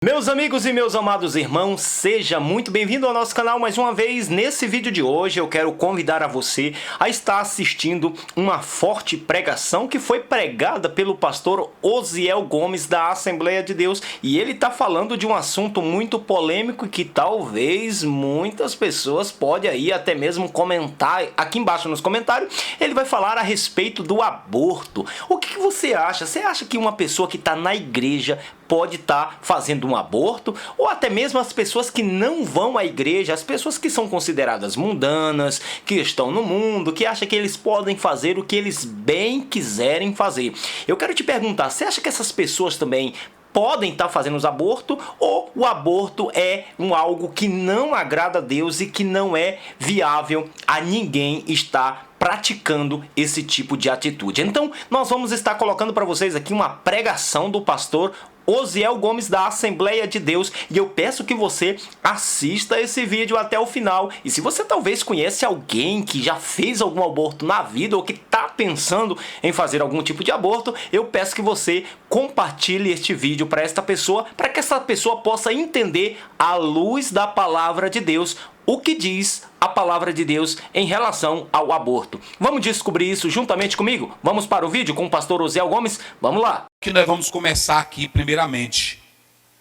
Meus amigos e meus amados irmãos, seja muito bem-vindo ao nosso canal mais uma vez. Nesse vídeo de hoje eu quero convidar a você a estar assistindo uma forte pregação que foi pregada pelo pastor Osiel Gomes da Assembleia de Deus. E ele está falando de um assunto muito polêmico que talvez muitas pessoas podem aí até mesmo comentar aqui embaixo nos comentários. Ele vai falar a respeito do aborto. O que você acha? Você acha que uma pessoa que está na igreja pode estar fazendo um aborto, ou até mesmo as pessoas que não vão à igreja, as pessoas que são consideradas mundanas, que estão no mundo, que acham que eles podem fazer o que eles bem quiserem fazer. Eu quero te perguntar, você acha que essas pessoas também podem estar fazendo os abortos, ou o aborto é algo que não agrada a Deus e que não é viável a ninguém estar praticando esse tipo de atitude? Então, nós vamos estar colocando para vocês aqui uma pregação do pastor Osiel Gomes da Assembleia de Deus, e eu peço que você assista esse vídeo até o final. E se você talvez conhece alguém que já fez algum aborto na vida ou que está pensando em fazer algum tipo de aborto, eu peço que você compartilhe este vídeo para esta pessoa, para que essa pessoa possa entender à luz da palavra de Deus o que diz a palavra de Deus em relação ao aborto. Vamos descobrir isso juntamente comigo? Vamos para o vídeo com o pastor Osiel Gomes? Vamos lá! Que nós vamos começar aqui primeiramente.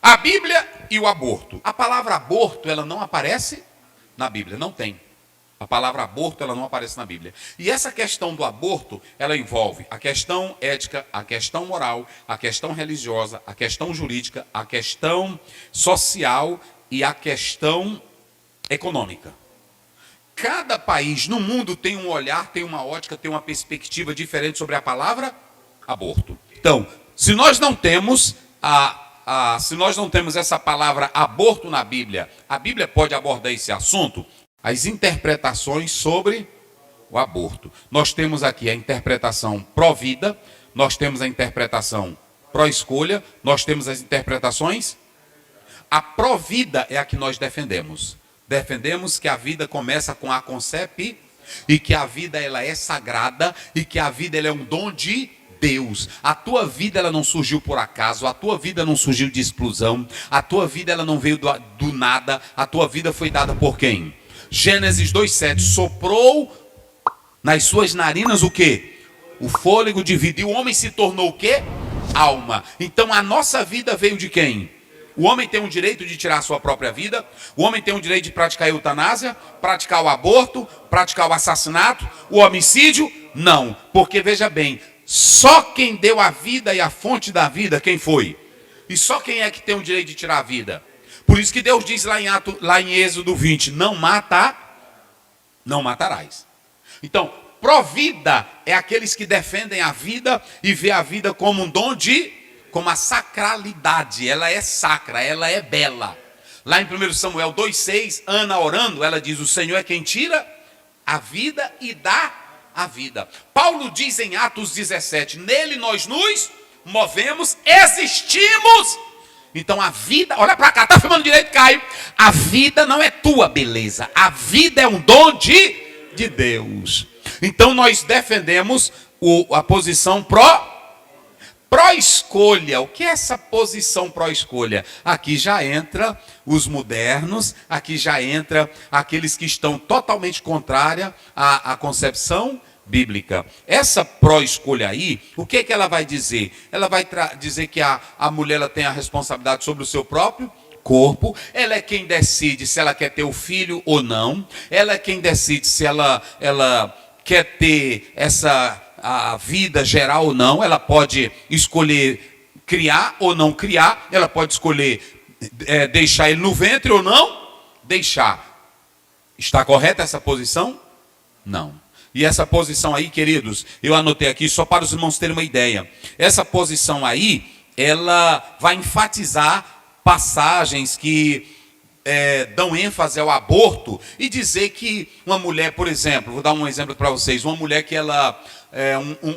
A Bíblia e o aborto. A palavra aborto, ela não aparece na Bíblia, não tem. A palavra aborto, ela não aparece na Bíblia. E essa questão do aborto, ela envolve a questão ética, a questão moral, a questão religiosa, a questão jurídica, a questão social e a questão econômica. Cada país no mundo tem um olhar, tem uma ótica, tem uma perspectiva diferente sobre a palavra aborto. Então, se nós não temos essa palavra aborto na Bíblia, a Bíblia pode abordar esse assunto, as interpretações sobre o aborto. Nós temos aqui a interpretação pró-vida, nós temos a interpretação pró-escolha, nós temos as interpretações. A pró-vida é a que nós defendemos. Defendemos que a vida começa com a concepção e que a vida ela é sagrada e que a vida ela é um dom de Deus. A tua vida ela não surgiu por acaso, a tua vida não surgiu de explosão, a tua vida ela não veio do nada, a tua vida foi dada por quem? Gênesis 2:7, soprou nas suas narinas o quê? O fôlego de vida, e o homem se tornou o quê? Alma. Então a nossa vida veio de quem? O homem tem o direito de tirar a sua própria vida, o homem tem o direito de praticar a eutanásia, praticar o aborto, praticar o assassinato, o homicídio? Não, porque veja bem, só quem deu a vida e a fonte da vida, quem foi? E só quem é que tem o direito de tirar a vida? Por isso que Deus diz lá em Êxodo 20, não matarás. Então, pró-vida é aqueles que defendem a vida e vê a vida como um dom como a sacralidade, ela é sacra, ela é bela. Lá em 1 Samuel 2:6, Ana orando, ela diz, o Senhor é quem tira a vida e dá a vida. Paulo diz em Atos 17, nele nós nos movemos, existimos. Então a vida, olha para cá, tá filmando direito, Caio. A vida não é tua beleza, a vida é um dom de Deus. Então nós defendemos a posição pró-escolha. O que é essa posição pró-escolha? Aqui já entra os modernos, aqui já entra aqueles que estão totalmente contrária à concepção bíblica. Essa pró-escolha aí, o que é que ela vai dizer? Ela vai dizer que a mulher ela tem a responsabilidade sobre o seu próprio corpo, ela é quem decide se ela quer ter o filho ou não, ela é quem decide se ela quer ter a vida geral ou não, ela pode escolher criar ou não criar, ela pode escolher deixar ele no ventre ou não deixar. Está correta essa posição? Não. E essa posição aí, queridos, eu anotei aqui só para os irmãos terem uma ideia. Essa posição aí, ela vai enfatizar passagens que dão ênfase ao aborto e dizer que uma mulher, por exemplo, vou dar um exemplo para vocês, uma mulher que ela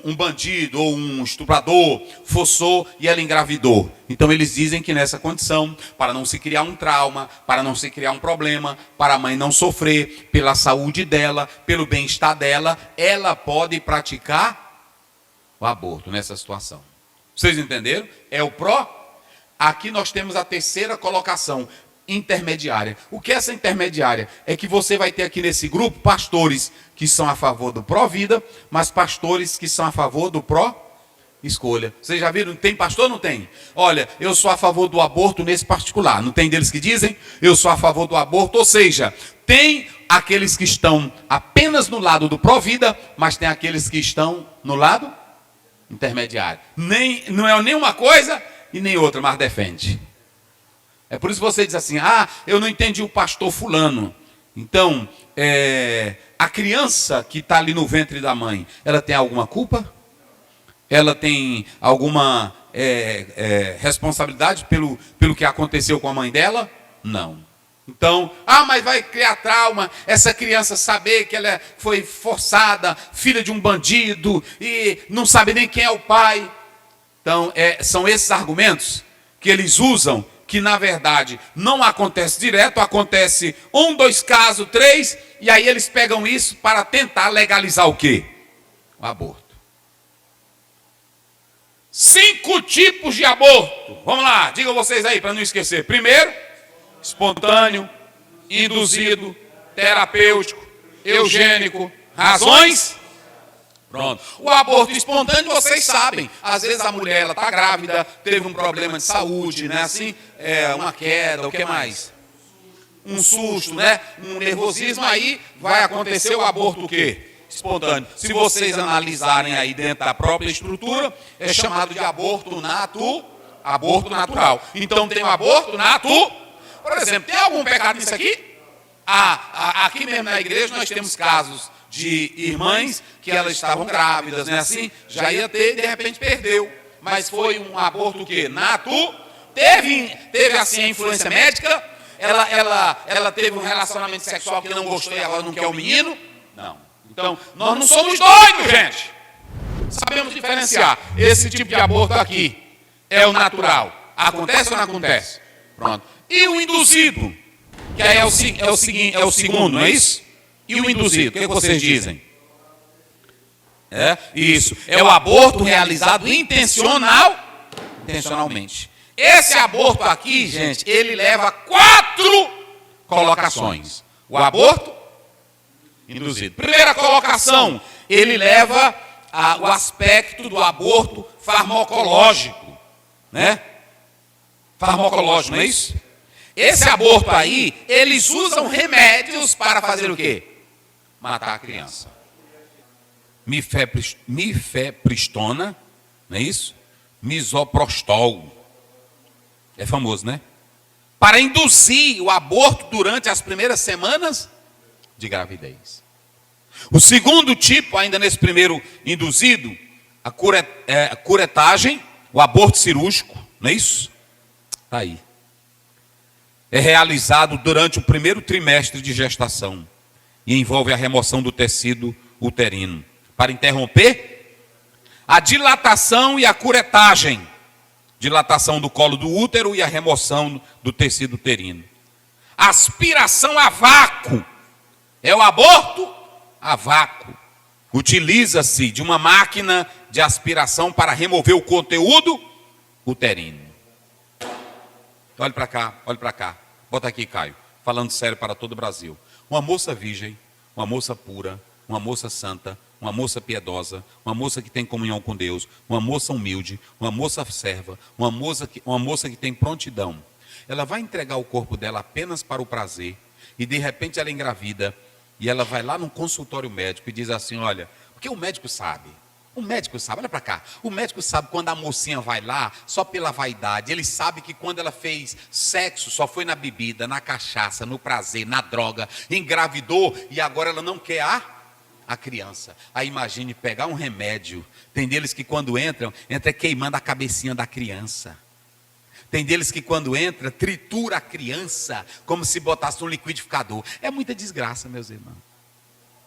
um bandido ou um estuprador forçou e ela engravidou. Então eles dizem que nessa condição, para não se criar um trauma, para não se criar um problema, para a mãe não sofrer, pela saúde dela, pelo bem-estar dela, ela pode praticar o aborto nessa situação. Vocês entenderam? É o pró. Aqui nós temos a terceira colocação, intermediária. O que é essa intermediária? É que você vai ter aqui nesse grupo pastores que são a favor do pró-vida, mas pastores que são a favor do pró-escolha. Vocês já viram? Tem pastor ou não tem? Olha, eu sou a favor do aborto nesse particular. Não tem deles que dizem? Eu sou a favor do aborto. Ou seja, tem aqueles que estão apenas no lado do pró-vida, mas tem aqueles que estão no lado intermediário. Não é nem uma coisa e nem outra, mas defende. É por isso que você diz assim, eu não entendi o pastor fulano. Então, a criança que está ali no ventre da mãe, ela tem alguma culpa? Ela tem alguma responsabilidade pelo que aconteceu com a mãe dela? Não. Então, mas vai criar trauma, essa criança saber que ela foi forçada, filha de um bandido, e não sabe nem quem é o pai. Então, são esses argumentos que eles usam, que na verdade não acontece direto, acontece 1, 2 casos, 3, e aí eles pegam isso para tentar legalizar o quê? O aborto. 5 tipos de aborto. Vamos lá, digam vocês aí para não esquecer. Primeiro, espontâneo, induzido, terapêutico, eugênico. Razões? Pronto. O aborto espontâneo, vocês sabem. Às vezes a mulher está grávida, teve um problema de saúde, né? Assim, uma queda, o que mais? Um susto, né? Um nervosismo, aí vai acontecer o aborto o quê? Espontâneo. Se vocês analisarem aí dentro da própria estrutura, é chamado de aborto natural. Então tem o aborto Por exemplo, tem algum pecado nisso aqui? Aqui mesmo na igreja nós temos casos de irmãs que elas estavam grávidas, né? Assim, já ia ter e de repente perdeu. Mas foi um aborto o quê? Teve assim a influência médica, ela teve um relacionamento sexual que não gostou e agora não quer o menino? Não. Então, nós não somos doidos, gente. Sabemos diferenciar. Esse tipo de aborto aqui é o natural. Acontece ou não acontece? Pronto. E o induzido? Que aí é o segundo, não é isso? E o induzido? O que vocês dizem? Isso. É o aborto realizado intencionalmente. Esse aborto aqui, gente, ele leva 4 colocações. O aborto induzido. Primeira colocação, ele leva o aspecto do aborto farmacológico, né? Farmacológico, não é isso? Esse aborto aí, eles usam remédios para fazer o quê? Matar a criança. Mifepristona, não é isso? Misoprostol. É famoso, né? Para induzir o aborto durante as primeiras semanas de gravidez. O segundo tipo, ainda nesse primeiro induzido, a curetagem, o aborto cirúrgico, não é isso? Está aí. É realizado durante o primeiro trimestre de gestação e envolve a remoção do tecido uterino. Para interromper, a dilatação e a curetagem. Dilatação do colo do útero e a remoção do tecido uterino. Aspiração a vácuo. É o aborto a vácuo. Utiliza-se de uma máquina de aspiração para remover o conteúdo uterino. Olhe para cá, olhe para cá. Bota aqui, Caio. Falando sério para todo o Brasil. Uma moça virgem, uma moça pura, uma moça santa, uma moça piedosa, uma moça que tem comunhão com Deus, uma moça humilde, uma moça serva, uma moça que tem prontidão. Ela vai entregar o corpo dela apenas para o prazer e de repente ela engravida e ela vai lá num consultório médico e diz assim, olha, porque o médico sabe, olha para cá, o médico sabe quando a mocinha vai lá, só pela vaidade, ele sabe que quando ela fez sexo, só foi na bebida, na cachaça, no prazer, na droga, engravidou e agora ela não quer a criança. Aí imagine pegar um remédio, tem deles que quando entra queimando a cabecinha da criança. Tem deles que quando entra, tritura a criança, como se botasse um liquidificador. É muita desgraça, meus irmãos.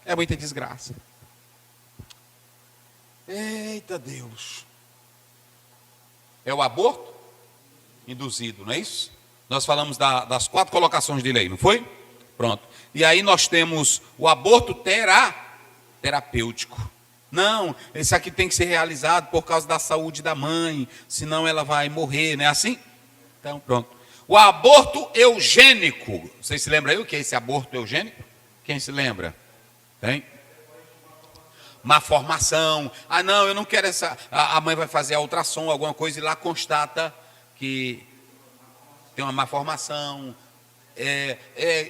É muita desgraça. Eita Deus. É o aborto induzido, não é isso? Nós falamos das 4 colocações de lei, não foi? Pronto. E aí nós temos o aborto terapêutico. Não, esse aqui tem que ser realizado por causa da saúde da mãe, senão ela vai morrer, não é assim? Então, pronto. O aborto eugênico. Vocês se lembram aí o que é esse aborto eugênico? Quem se lembra? Tem? Má formação. Ah, não, eu não quero essa. A mãe vai fazer a ultrassom, alguma coisa, e lá constata que tem uma má formação.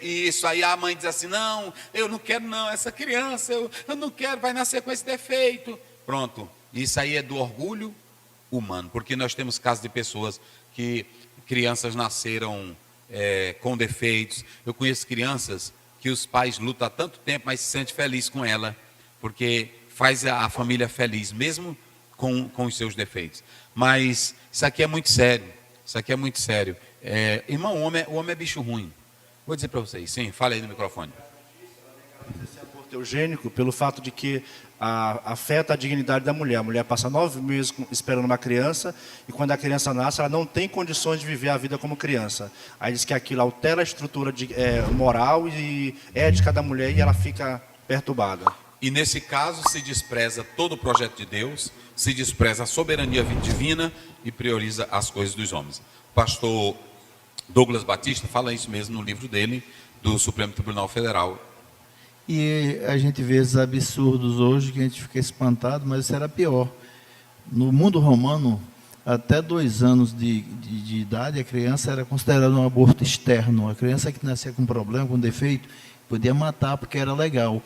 Isso aí a mãe diz assim: não, eu não quero não, essa criança, eu não quero, vai nascer com esse defeito. Pronto. Isso aí é do orgulho humano, porque nós temos casos de pessoas que crianças nasceram com defeitos. Eu conheço crianças que os pais lutam há tanto tempo, mas se sente feliz com ela, porque faz a família feliz, mesmo com os seus defeitos. Mas isso aqui é muito sério. Isso aqui é muito sério. Irmão, o homem é bicho ruim. Vou dizer para vocês. Sim, fala aí no microfone. Esse aborto eugênico, pelo fato de que afeta a dignidade da mulher. A mulher passa 9 meses esperando uma criança, e quando a criança nasce, ela não tem condições de viver a vida como criança. Aí diz que aquilo altera a estrutura moral e ética da mulher, e ela fica perturbada. E nesse caso se despreza todo o projeto de Deus, se despreza a soberania divina e prioriza as coisas dos homens. O pastor Douglas Batista fala isso mesmo no livro dele, do Supremo Tribunal Federal. E a gente vê esses absurdos hoje que a gente fica espantado, mas isso era pior. No mundo romano, até 2 anos de idade, a criança era considerada um aborto externo. A criança que nascia com problema, com defeito, podia matar porque era legal.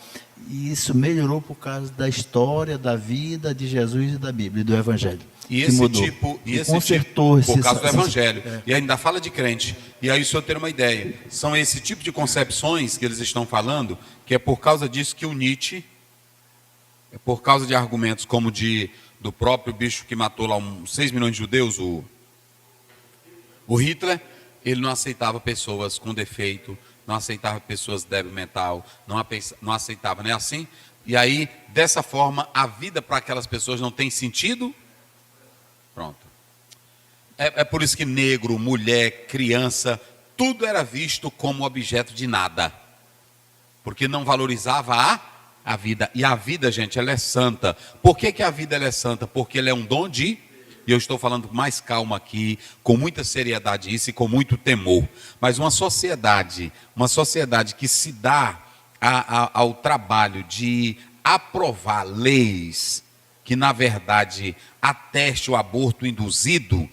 E isso melhorou por causa da história, da vida de Jesus e da Bíblia, e do Evangelho. E esse tipo, consertou por causa do Evangelho. E ainda fala de crente. E aí o senhor ter uma ideia. São esse tipo de concepções que eles estão falando, que é por causa disso que o Nietzsche, é por causa de argumentos como do próprio bicho que matou lá 6 milhões de judeus, o Hitler, não aceitava pessoas com defeito, não aceitava pessoas débil mental, não aceitava, não é assim? E aí, dessa forma, a vida para aquelas pessoas não tem sentido. Pronto. É por isso que negro, mulher, criança, tudo era visto como objeto de nada. Porque não valorizava a vida. E a vida, gente, ela é santa. Por que a vida ela é santa? Porque ela é um dom de... E eu estou falando com mais calma aqui, com muita seriedade isso e com muito temor. Mas uma sociedade que se dá ao trabalho de aprovar leis que, na verdade, ateste o aborto induzido,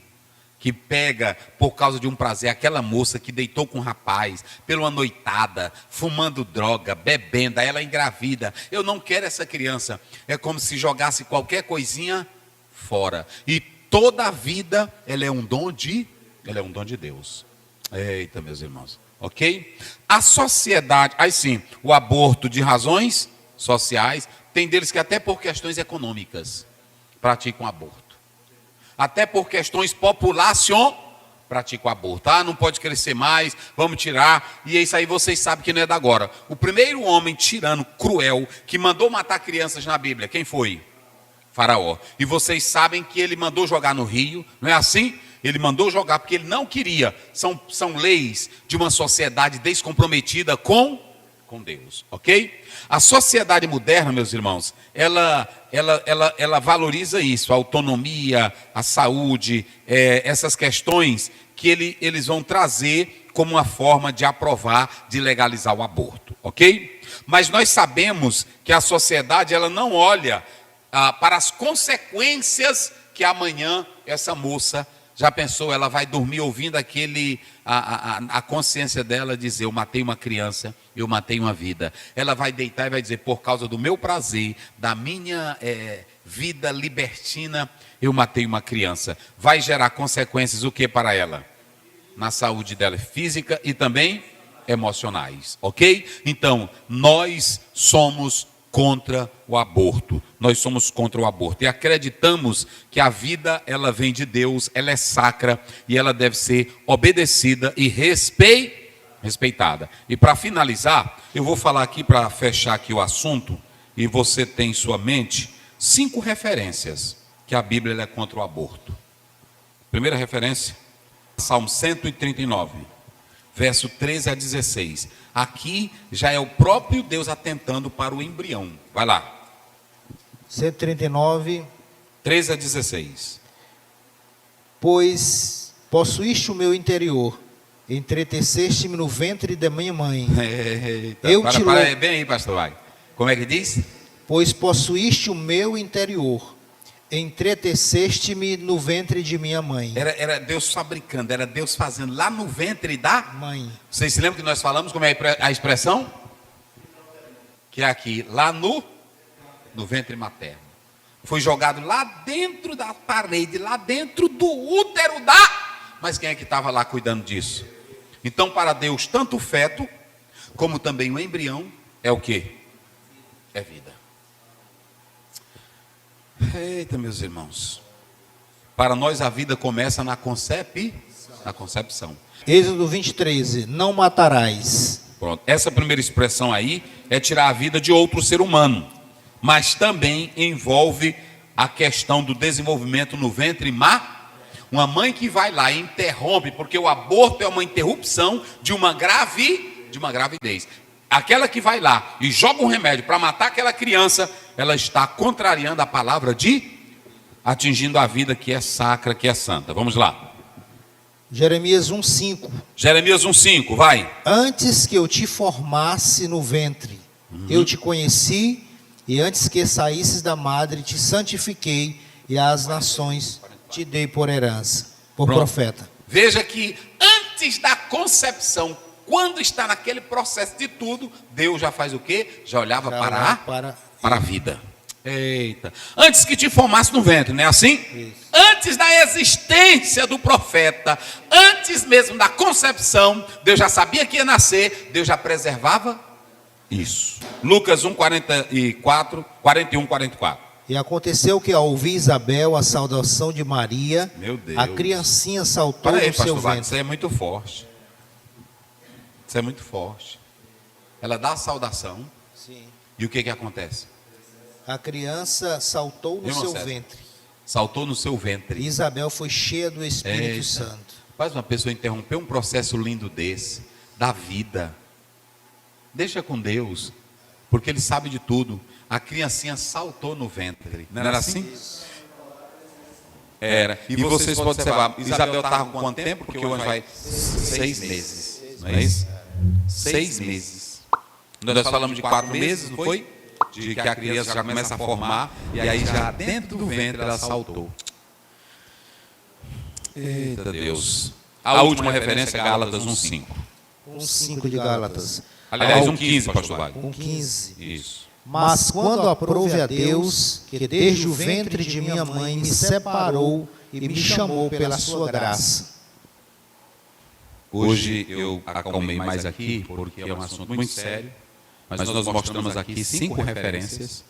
que pega por causa de um prazer aquela moça que deitou com um rapaz, pela uma noitada, fumando droga, bebendo, aí ela engravida. Eu não quero essa criança. É como se jogasse qualquer coisinha fora. E toda a vida, ela é um dom de Deus. Eita, meus irmãos. Ok? A sociedade, aí sim, o aborto de razões sociais, tem deles que até por questões econômicas praticam aborto. Até por questões população praticam aborto. Não pode crescer mais, vamos tirar. E isso aí vocês sabem que não é da agora. O primeiro homem tirano, cruel, que mandou matar crianças na Bíblia, quem foi? Faraó. E vocês sabem que ele mandou jogar no rio, não é assim? Ele mandou jogar porque ele não queria. São leis de uma sociedade descomprometida com Deus, ok? A sociedade moderna, meus irmãos, ela valoriza isso, a autonomia, a saúde, essas questões que eles vão trazer como uma forma de aprovar, de legalizar o aborto, ok? Mas nós sabemos que a sociedade ela não olha para as consequências que amanhã essa moça, já pensou, ela vai dormir ouvindo a consciência dela dizer: eu matei uma criança, eu matei uma vida. Ela vai deitar e vai dizer: por causa do meu prazer, da minha vida libertina, eu matei uma criança. Vai gerar consequências o que para ela? Na saúde dela física e também emocionais, ok? Então, nós somos contra o aborto. Nós somos contra o aborto e acreditamos que a vida ela vem de Deus, ela é sacra e ela deve ser obedecida e respeitada. E para finalizar, eu vou falar aqui para fechar aqui o assunto e você tem em sua mente 5 referências que a Bíblia ela é contra o aborto. Primeira referência, Salmo 139, verso 13 a 16. Aqui já é o próprio Deus atentando para o embrião. Vai lá. 139, 13 a 16. pois possuíste o meu interior, entreteceste-me no ventre da minha mãe. Eita, Eu para, te para lou- aí, bem aí, pastor, vai. Como é que diz? Pois possuíste o meu interior, entreteceste-me no ventre de minha mãe. Era Deus fabricando, era Deus fazendo lá no ventre da... Mãe. Vocês se lembram que nós falamos como é a expressão? Que é aqui, lá no ventre materno. Foi jogado lá dentro da parede, lá dentro do útero da... Mas quem é que estava lá cuidando disso? Então, para Deus, tanto o feto, como também o embrião, é o quê? É vida. Eita, meus irmãos. Para nós a vida começa na concepção. Êxodo 20:13. Não matarás. Pronto. Essa primeira expressão aí é tirar a vida de outro ser humano, mas também envolve a questão do desenvolvimento no ventre uma mãe que vai lá e interrompe, porque o aborto é uma interrupção de uma gravidez. Aquela que vai lá e joga um remédio para matar aquela criança, ela está contrariando a palavra atingindo a vida que é sacra, que é santa. Vamos lá. Jeremias 1:5. Jeremias 1:5, vai. Antes que eu te formasse no ventre, eu te conheci, e antes que saísses da madre, te santifiquei, e às nações te dei por herança, por Pronto. profeta. Veja que antes da concepção, quando está naquele processo de tudo, Deus já faz o quê? Já olhava para a vida. Eita. Antes que te formasse no ventre, não é assim? Isso. Antes da existência do profeta, antes mesmo da concepção, Deus já sabia que ia nascer, Deus já preservava isso. Lucas 1:41, 44. E aconteceu que ao ouvir Isabel a saudação de Maria, Meu Deus. a criancinha saltou Para aí, no seu pastor Wagner, ventre. isso aí é muito forte. Isso é muito forte. Ela dá a saudação, Sim. e o que acontece? A criança saltou no Irmão seu César. ventre. Saltou no seu ventre. E Isabel foi cheia do Espírito Eita. Santo. Faz uma pessoa interromper um processo lindo desse, da vida. Deixa com Deus, porque Ele sabe de tudo. A criancinha saltou no ventre. Não era assim? Era. E vocês podem observar, Isabel estava com quanto tempo? Porque hoje vai 6 meses. Não é isso? 6 meses. Nós falamos de 4 meses, não foi? De que a criança já começa a formar, e aí já dentro do ventre ela saltou. Eita Deus. A última referência é Gálatas 1:5. 1:5 de Gálatas. Aliás, 1:15, pastor Wagner. 1:15. Isso. Mas quando aprove a Deus, que desde o ventre de minha mãe me separou e me chamou pela sua graça. Hoje eu acalmei mais aqui, porque é um assunto muito sério, mas nós mostramos aqui 5 referências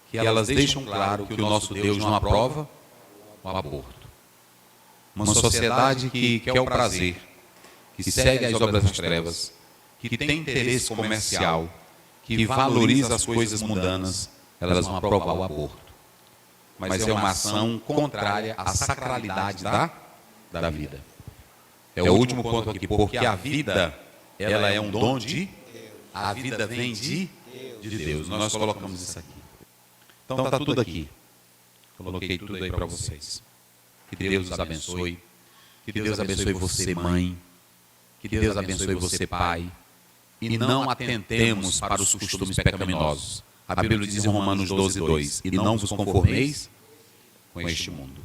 que elas deixam claro que o nosso Deus não aprova o aborto. Uma sociedade que quer o prazer, que segue as obras das trevas, que tem interesse comercial, que valoriza as coisas mundanas, elas vão aprovar o aborto. Mas é uma ação contrária à sacralidade da vida. É o último ponto aqui, porque a vida, ela é um dom a vida vem de Deus. Nós colocamos isso aqui. Então está tudo aqui. Coloquei tudo aí para vocês. Que Deus os abençoe. Que Deus abençoe você, mãe. Que Deus abençoe você, pai. E não atentemos para os costumes pecaminosos. A Bíblia diz em Romanos 12:2: e não vos conformeis com este mundo.